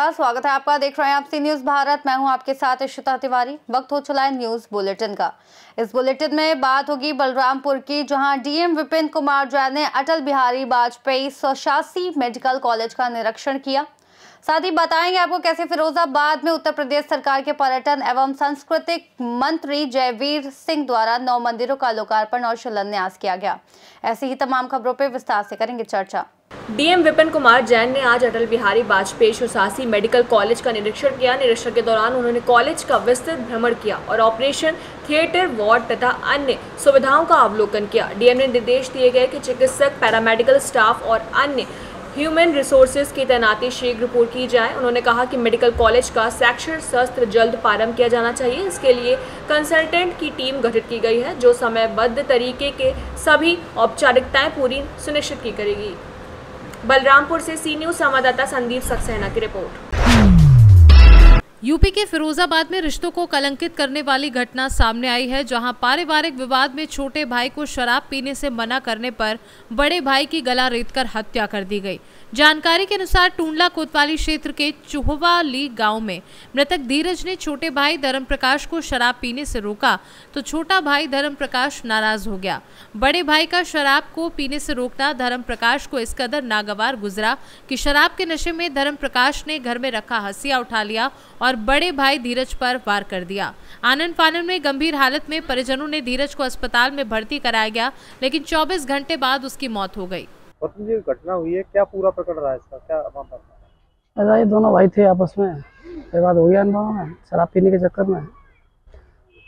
नमस्कार, स्वागत है आपका। देख रहे हैं आप सी न्यूज भारत। मैं हूं आपके साथ इशिता तिवारी। वक्त हो चला है न्यूज बुलेटिन का। इस बुलेटिन में बात होगी बलरामपुर की, जहां डीएम विपिन कुमार जैन ने अटल बिहारी वाजपेयी स्वशासी मेडिकल कॉलेज का निरीक्षण किया। साथ ही बताएंगे आपको कैसे फिरोजाबाद में उत्तर प्रदेश सरकार के पर्यटन एवं सांस्कृतिक मंत्री जयवीर सिंह द्वारा 9 मंदिरों का लोकार्पण और शिलान्यास किया गया। ऐसी ही तमाम खबरों पर विस्तार से करेंगे चर्चा। डीएम विपिन कुमार जैन ने आज अटल बिहारी वाजपेयी स्वशासी मेडिकल कॉलेज का निरीक्षण किया। निरीक्षण के दौरान उन्होंने कॉलेज का विस्तृत भ्रमण किया और ऑपरेशन थिएटर, वार्ड तथा अन्य सुविधाओं का अवलोकन किया। डीएम ने निर्देश दिए गए कि चिकित्सक, पैरामेडिकल स्टाफ और अन्य ह्यूमन रिसोर्सेज की तैनाती शीघ्र पूरी की जाए। उन्होंने कहा कि मेडिकल कॉलेज का शैक्षणिक सत्र जल्द प्रारंभ किया जाना चाहिए। इसके लिए कंसल्टेंट की टीम गठित की गई है, जो समयबद्ध तरीके के सभी औपचारिकताएं पूरी सुनिश्चित की करेगी। बलरामपुर से सी न्यूज संवाददाता संदीप सक्सेना की रिपोर्ट। यूपी के फिरोजाबाद में रिश्तों को कलंकित करने वाली घटना सामने आई है, जहां पारिवारिक विवाद में छोटे भाई को शराब पीने से मना करने पर बड़े भाई की गला रेतकर हत्या कर दी गई। जानकारी के अनुसार टूंडला कोतवाली क्षेत्र के चुहवाली गांव में मृतक धीरज ने छोटे भाई धर्म प्रकाश को शराब पीने से रोका तो छोटा भाई धर्म प्रकाश नाराज हो गया। बड़े भाई का शराब को पीने से रोकना धर्म प्रकाश को इस कदर नागवार गुजरा कि शराब के नशे में धर्म प्रकाश ने घर में रखा हंसिया उठा लिया और बड़े भाई धीरज पर वार कर दिया। आनन फानन में गंभीर हालत में परिजनों ने धीरज को अस्पताल में भर्ती कराया गया, लेकिन 24 घंटे बाद उसकी मौत हो गई। ये घटना हुई है, क्या पूरा प्रकरण रहा है इसका, क्या मामला? ऐसा ये दोनों भाई थे, आपस में विवाद हो गया इन दोनों में शराब पीने के चक्कर में।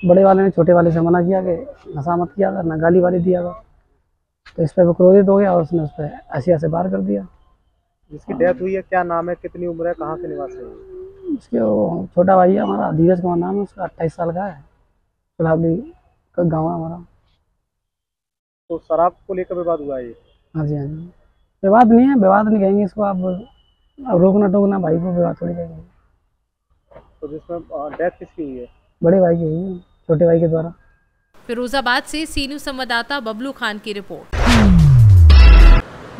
बड़े वाले ने छोटे वाले से मना किया कि नशा मत किया कर, न गाली वाली दिया कर, तो इस पर वो क्रोधित हो गया और उसने उस पर हंसिया से वार कर दिया। जिसकी डेथ हुई है क्या नाम है, कितनी उम्र है, कहाँ के निवासी है? उसके वो छोटा भाई है हमारा, धीरज कुमार नाम है उसका, 28 साल का है। फिलहाल का गाँव है हमारा। तो शराब को लेकर विवाद हुआ है? हाँ जी, हाँ जी। विवाद नहीं है, विवाद नहीं कहेंगे इसको आप, अब रोकना टोकना भाई को विवाद थोड़ी कहेंगे। तो जिसमें डेथ किसकी हुई है? बड़े भाई की हुई है, छोटे भाई के द्वारा। फिरोजाबाद से सी न्यूज संवाददाता बबलू खान की रिपोर्ट।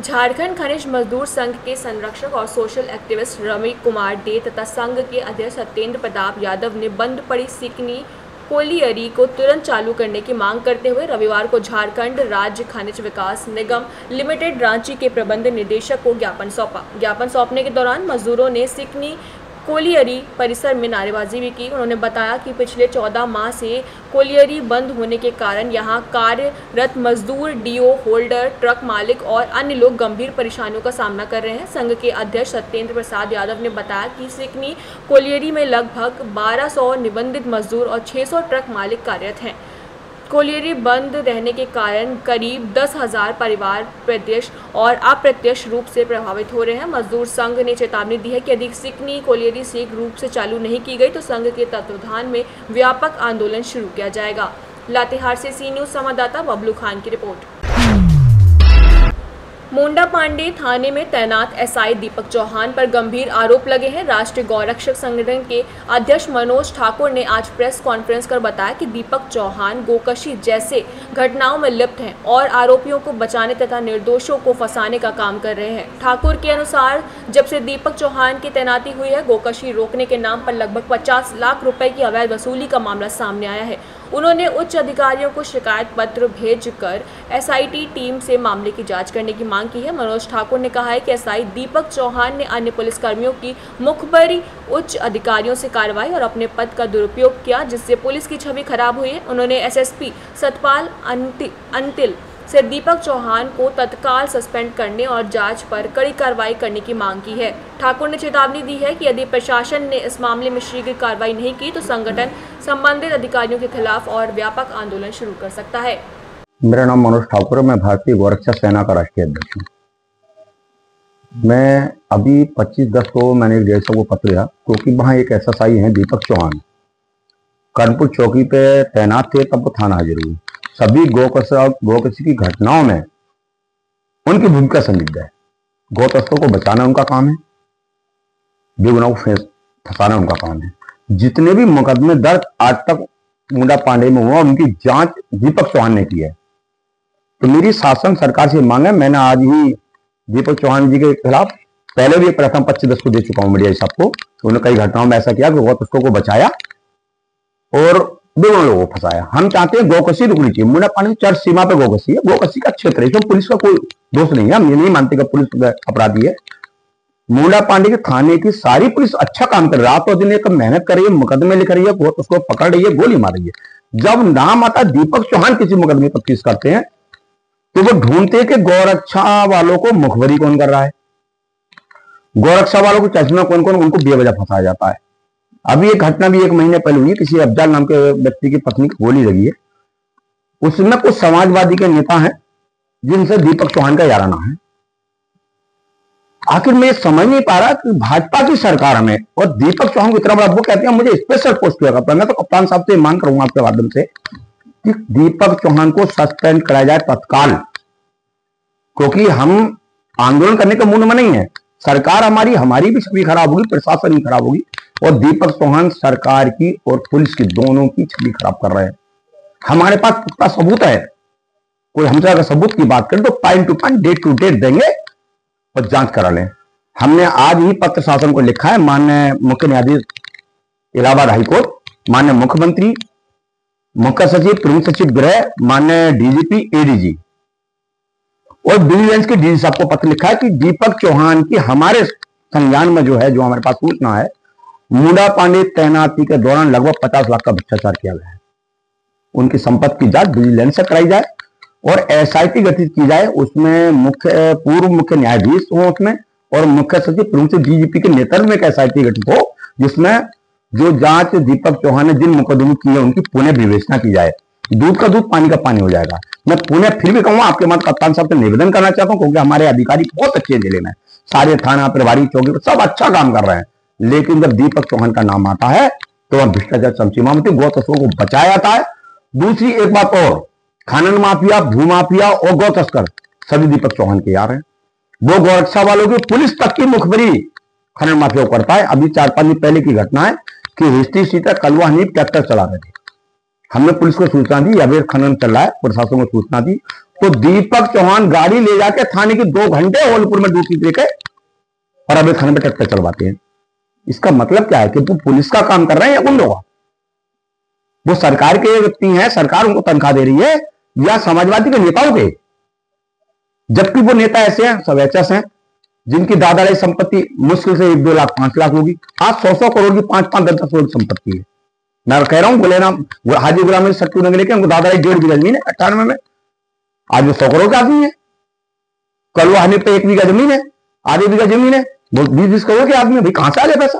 झारखंड खनिज मजदूर संघ के संरक्षक और सोशल एक्टिविस्ट रवि कुमार डे तथा संघ के अध्यक्ष सत्येंद्र प्रताप यादव ने बंद पड़ी सिकनी कोलियरी को तुरंत चालू करने की मांग करते हुए रविवार को झारखंड राज्य खनिज विकास निगम लिमिटेड रांची के प्रबंध निदेशक को ज्ञापन सौंपा। ज्ञापन सौंपने के दौरान मजदूरों ने सिकनी कोलियरी परिसर में नारेबाजी भी की। उन्होंने बताया कि पिछले 14 माह से कोलियरी बंद होने के कारण यहां कार्यरत मजदूर, डीओ होल्डर, ट्रक मालिक और अन्य लोग गंभीर परेशानियों का सामना कर रहे हैं। संघ के अध्यक्ष सत्येंद्र प्रसाद यादव ने बताया कि सिकनी कोलियरी में लगभग 1200 निबंधित मजदूर और 600 ट्रक मालिक कार्यरत हैं। कोलियरी बंद रहने के कारण करीब 10,000 परिवार प्रत्यक्ष और अप्रत्यक्ष रूप से प्रभावित हो रहे हैं। मजदूर संघ ने चेतावनी दी है कि यदि सिकनी कोलियरी शीघ्र रूप से चालू नहीं की गई तो संघ के तत्वावधान में व्यापक आंदोलन शुरू किया जाएगा। लातेहार से सी न्यूज संवाददाता बबलू खान की रिपोर्ट। मोंडा पांडे थाने में तैनात एसआई दीपक चौहान पर गंभीर आरोप लगे हैं। राष्ट्रीय गौरक्षक संगठन के अध्यक्ष मनोज ठाकुर ने आज प्रेस कॉन्फ्रेंस कर बताया कि दीपक चौहान गोकशी जैसे घटनाओं में लिप्त हैं और आरोपियों को बचाने तथा निर्दोषों को फंसाने का काम कर रहे हैं। ठाकुर के अनुसार जब से दीपक चौहान की तैनाती हुई है, गोकशी रोकने के नाम पर लगभग 50 लाख रुपए की अवैध वसूली का मामला सामने आया है। उन्होंने उच्च अधिकारियों को शिकायत पत्र भेजकर एसआईटी टीम से मामले की जांच करने की मांग की है। मनोज ठाकुर ने कहा है कि एसआई दीपक चौहान ने अन्य पुलिसकर्मियों की मुखबरी उच्च अधिकारियों से कार्रवाई और अपने पद का दुरुपयोग किया, जिससे पुलिस की छवि खराब हुई है। उन्होंने एसएसपी सतपाल अंतिल से दीपक चौहान को तत्काल सस्पेंड करने और जांच पर कड़ी कार्रवाई करने की मांग की है। ठाकुर ने चेतावनी दी है कि यदि प्रशासन ने इस मामले में शीघ्र कार्रवाई नहीं की तो संगठन संबंधित अधिकारियों के खिलाफ और व्यापक आंदोलन शुरू कर सकता है। मेरा नाम मनोज ठाकुर है, मैं भारतीय गौरक्षक सेना का राष्ट्रीय अध्यक्ष हूँ। मैं अभी 25/10 को मैंने एक DSO को पत्र दिया, क्योंकि वहाँ एक SSI हैं दीपक चौहान, कानपुर चौकी पे तैनात थे, तब वो थाना हाजिर हुई। सभी गोकशी की घटनाओं में उनकी भूमिका संदिग्ध है। गौतस्तों को बचाना उनका काम है, बेगुनाहों को फंसाना उनका काम है। जितने भी मुकदमे दर्ज आज तक मुंडा पांडे में हुआ, उनकी जांच दीपक चौहान ने की है। तो मेरी शासन सरकार से मांग है, मैंने आज ही दीपक चौहान जी के खिलाफ पहले भी प्रथम 25/10 को दे चुका हूं मीडिया सबको। तो उन्होंने कई घटनाओं में ऐसा किया कि गौतस्कों को बचाया और दोनों लोगों को फंसाया। हम चाहते हैं गौकसी रुकनी चाहिए। मुंडा पांडे चर्च सीमा पे गौकसी है, गौकसी का क्षेत्र है, इसमें पुलिस का कोई दोष नहीं है। हम ये नहीं मानते कि पुलिस अपराधी है। मुंडा पांडे के थाने की सारी पुलिस अच्छा काम कर रही है, रात और दिन एक मेहनत कर रही है, मुकदमे लिख रही है, उसको पकड़ रही है, गोली मार रही है। जब नाम आता दीपक चौहान किसी मुकदमे पर केस करते हैं तो वो ढूंढते कि गौरक्षा वालों को मुखबरी कौन कर रहा है, गौरक्षा वालों को चश्मा कौन कौन, उनको बेवजह फंसाया जाता है। अभी एक घटना भी 1 महीने पहले हुई, किसी अफजाल नाम के व्यक्ति की पत्नी की गोली लगी है। उसमें कुछ समाजवादी के नेता हैं जिनसे दीपक चौहान का याराना है। आखिर मैं समझ नहीं पा रहा कि भाजपा की सरकार में और दीपक चौहान को इतना बड़ा, वो कहते हैं मुझे स्पेशल पोस्ट किया कप्तान। मैं तो कप्तान साहब से मांग करूंगा आपके माध्यम से कि दीपक चौहान को सस्पेंड कराया जाए तत्काल, क्योंकि हम आंदोलन करने के मूड में नहीं है। सरकार हमारी भी छवि खराब होगी, प्रशासन भी खराब होगी, और दीपक चौहान सरकार की और पुलिस की दोनों की छवि खराब कर रहे हैं। हमारे पास पुख्ता सबूत है। कोई हमसे अगर सबूत की बात करें तो time to time, date to date देंगे और जांच करा लें। हमने आज ही पत्र शासन को लिखा है, माननीय मुख्य न्यायाधीश इलाहाबाद हाईकोर्ट, माननीय मुख्यमंत्री, मुख्य सचिव, प्रमुख सचिव गृह, माननीय डीजीपी, एडीजी और विजिलेंस के डीजी साहब को पत्र लिखा है कि दीपक चौहान की हमारे संज्ञान में जो हमारे पास सूचना है, मुंडा पांडे तैनाती के दौरान लगभग 50 लाख का भ्रष्टाचार किया गया है। उनकी संपत्ति की जांच विजिलेंस से कराई जाए और एसआईटी गठित की जाए, उसमें पूर्व मुख्य न्यायाधीश हो उसमें, और मुख्य सचिव, प्रमुख सचिव, डीजीपी के नेतृत्व में एक एसआईटी गठित हो, जिसमें जो जांच दीपक चौहान ने जिन मुकदमों की है उनकी पुनः विवेचना की जाए। दूध का दूध, पानी का पानी हो जाएगा। मैं पुनः फिर भी कहूंगा, आपके मत कप्तान साहब से निवेदन करना चाहता हूं, क्योंकि हमारे अधिकारी बहुत अच्छे जिले में, सारे थाना प्रभारी, चौकी सब अच्छा काम कर रहे हैं, लेकिन जब दीपक चौहान का नाम आता है तो वह भ्रष्टाचार समसीमा में गौ तस्करों को बचाया जाता है। दूसरी एक बात और, खनन माफिया, भूमाफिया और गौ तस्कर सभी दीपक चौहान के यार हैं। वो गौरक्षा वालों की पुलिस तक की मुखबरी खनन माफिया को करता है। अभी 4-5 दिन पहले की घटना है कि हिस्ट्री सीटर कलवा हनीफ ट्रैक्टर चला रहे थे, हमने पुलिस को सूचना दी, अवैध खनन चल रहा है, प्रशासन को सूचना दी, तो दीपक चौहान गाड़ी ले जाके थाने की 2 घंटे होलपुर में ड्यूटी देके और अवैध खनन में ट्रैक्टर चलवाते हैं। इसका मतलब क्या है कि वो पुलिस का काम कर रहे हैं या गुंडों का? वो सरकार के व्यक्ति हैं, सरकार उनको तनख्वाह दे रही है, या समाजवादी के नेताओं के? जबकि वो नेता ऐसे हैं, सब एचएस हैं, जिनकी दादाजी संपत्ति मुश्किल से 1-2 लाख 5 लाख होगी। आज 100-100 करोड़ की, 5-5, 10-10 करोड़ की संपत्ति है। मैं कह रहा हूं, बोले ना हाजी गुलाम सट्टू नगर लेके, उनको दादाजी 1.5 बीघा जमीन है 98 में, आज वो 100 करोड़ का आदमी है। कलवा हनीफ पे 1 बीघा जमीन है, आधी बीघा जमीन है, 20-20 करोड़ के आदमी, भाई कहां से आ गया पैसा?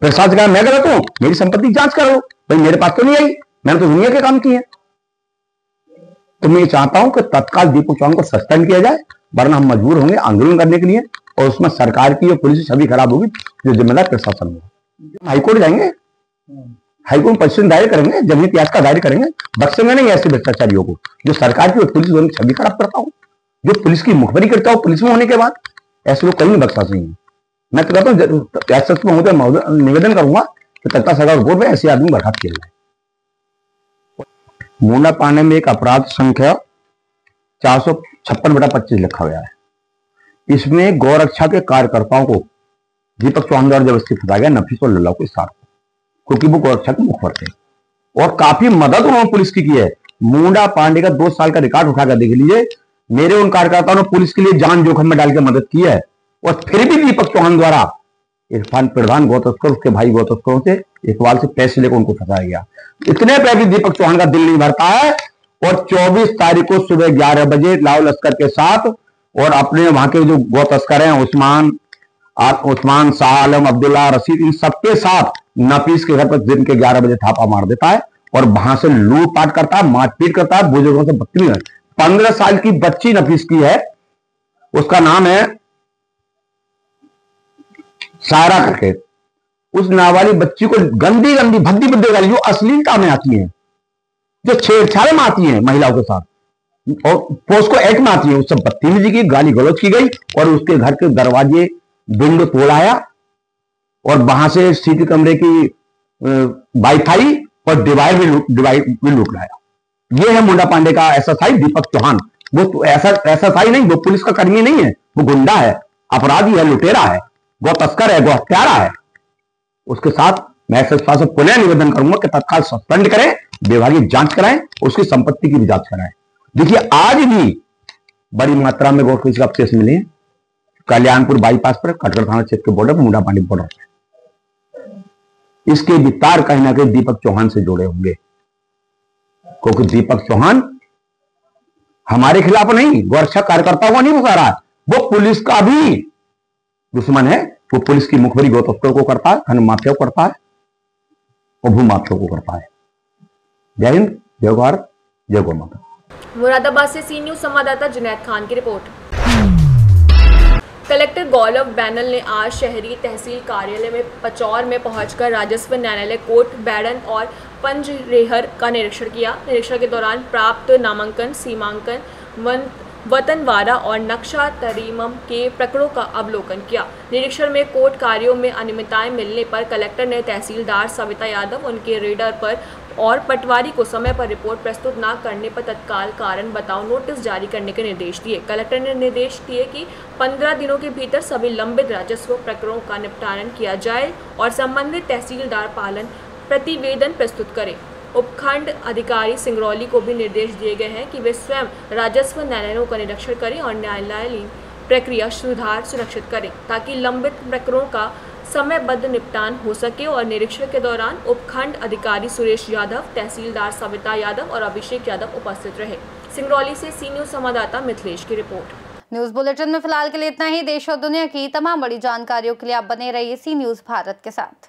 प्रशासन का मैं गलत हूं, मेरी संपत्ति जांच करो भाई, मेरे पास तो नहीं आई, मैंने तो दुनिया के काम किए हैं। तो मैं चाहता हूं कि तत्काल दीपक चौहान को सस्पेंड किया जाए, वरना हम मजबूर होंगे आंदोलन करने के लिए, और उसमें सरकार की और पुलिस की छवि खराब होगी, जो जिम्मेदार प्रशासन होगा। हाईकोर्ट जाएंगे, हाईकोर्ट पटिशन दायर करेंगे, जनहित याचिका दायर करेंगे, बख्शेंगे नहीं ऐसे भ्रष्टाचारियों को जो सरकार की और पुलिस दोनों की छवि खराब करता हो, जो पुलिस की मुखबरी करता हो पुलिस में होने के बाद। ऐसे लोग कहीं नहीं बख्शा नहीं है। मैं तो कहता हूँ, निवेदन करूंगा कि तत्काल सरकार रिपोर्ट में ऐसे आदमी बर्खास्त किया जाए। मुंडा पांडे में एक अपराध संख्या 456/25 लिखा गया है। इसमें गौरक्षा के कार्यकर्ताओं को दीपक चौहान द्वारा जबरदस्ती फंसाया गया, नफीस और लल्ला को साथ, क्योंकि वो गौरक्षा के मुखबर थे और काफी मदद उन्होंने पुलिस की है। मुंडा पांडे का 2 साल का रिकॉर्ड उठाकर देख लीजिए, मेरे उन कार्यकर्ताओं ने पुलिस के लिए जान जोखिम में डाल के मदद की है, और फिर भी दीपक चौहान द्वारा इरफान प्रधान गौतस्कर, उसके भाई गौतस्करों से इकबाल से पैसे लेकर उनको फंसाया गया। इतने पे भी दीपक चौहान का दिल नहीं भरता है, और 24 तारीख को सुबह 11 बजे लाव लश्कर के साथ और अपने वहां के जो गौतस्कर हैं, उस्मान, शाह आलम, अब्दुल्ला, रशीद, इन सबके साथ नफीस के घर पर दिन के 11 बजे थापा मार देता है और वहां से लूटपाट करता है, मारपीट करता है, बुजुर्गों से बदतमीजी। 15 साल की बच्ची नफीस की है, उसका नाम है सारा करके। उस नाबालिग बच्ची को गंदी गंदी भद्दी बुद्धि गाली जो अश्लीलता में आती है, जो छेड़छाड़ में आती है महिलाओं के साथ, और पोस्को एक्ट में आती है, उस सब बदतमीजी की, गाली गलौज की गई, और उसके घर के दरवाजे विंडो तोड़ाया और वहां से सीटी कमरे की वाईफाई और डिवाइड भी लूट लाया। ये है मुंडा पांडे का एसएसआई दीपक चौहान। वो तो एसएसआई नहीं, वो पुलिस का कर्मी नहीं है, वो गुंडा है, अपराधी है, लुटेरा है, गौ तस्कर है, गौ हत्यारा है, उसके साथ मैं सरकार से पुनः निवेदन करूंगा कि तत्काल सस्पेंड करें, विभागीय जांच कराएं, उसकी संपत्ति की भी जांच कराएं। देखिए आज भी बड़ी मात्रा में गौ कृषि अवशेष मिले हैं कल्याणपुर बाईपास पर, कटघर थाना क्षेत्र के बॉर्डर, मुंडा पांडी बॉर्डर पर। इसके विस्तार कहीं ना कहीं दीपक चौहान से जुड़े होंगे, क्योंकि दीपक चौहान हमारे खिलाफ नहीं, गौरक्षा कार्यकर्ताओं को नहीं भगा रहा है, वो पुलिस का भी दुश्मन है। वो पुलिस की मुखबरी गौ तस्करों को करता है, धन माफिया को करता है और भू माफिया को करता है। जय हिंद, जय भारत, जय गौ माता। मुरादाबाद से सी न्यूज संवाददाता जुनैद खान की रिपोर्ट। कलेक्टर गौरव बैनल ने आज शहरी तहसील कार्यालय में पचौर में पहुंचकर राजस्व न्यायालय कोट बैरन और पंजरेहर का निरीक्षण किया। निरीक्षण के दौरान प्राप्त नामांकन, सीमांकन, वतनवारा और नक्शा तरीमम के प्रकरणों का अवलोकन किया। निरीक्षण में कोर्ट कार्यों में अनियमितताएं मिलने पर कलेक्टर ने तहसीलदार सविता यादव, उनके रेडर पर और पटवारी को समय पर रिपोर्ट प्रस्तुत न करने पर तत्काल कारण बताओ नोटिस जारी करने के निर्देश दिए। कलेक्टर ने निर्देश दिए कि 15 दिनों के भीतर सभी लंबित राजस्व प्रकरणों का निपटान किया जाए और संबंधित तहसीलदार पालन प्रतिवेदन प्रस्तुत करें। उपखंड अधिकारी सिंगरौली को भी निर्देश दिए गए हैं कि वे स्वयं राजस्व न्यायालयों का निरीक्षण करें और न्यायालयीन प्रक्रिया सुधार सुनिश्चित करें, ताकि लंबित प्रकरणों का समयबद्ध निपटान हो सके। और निरीक्षण के दौरान उपखंड अधिकारी सुरेश यादव, तहसीलदार सविता यादव और अभिषेक यादव उपस्थित रहे। सिंगरौली से सी न्यूज संवाददाता मिथिलेश की रिपोर्ट। न्यूज बुलेटिन में फिलहाल के लिए इतना ही। देश और दुनिया की तमाम बड़ी जानकारियों के लिए आप बने रहिए सी न्यूज भारत के साथ।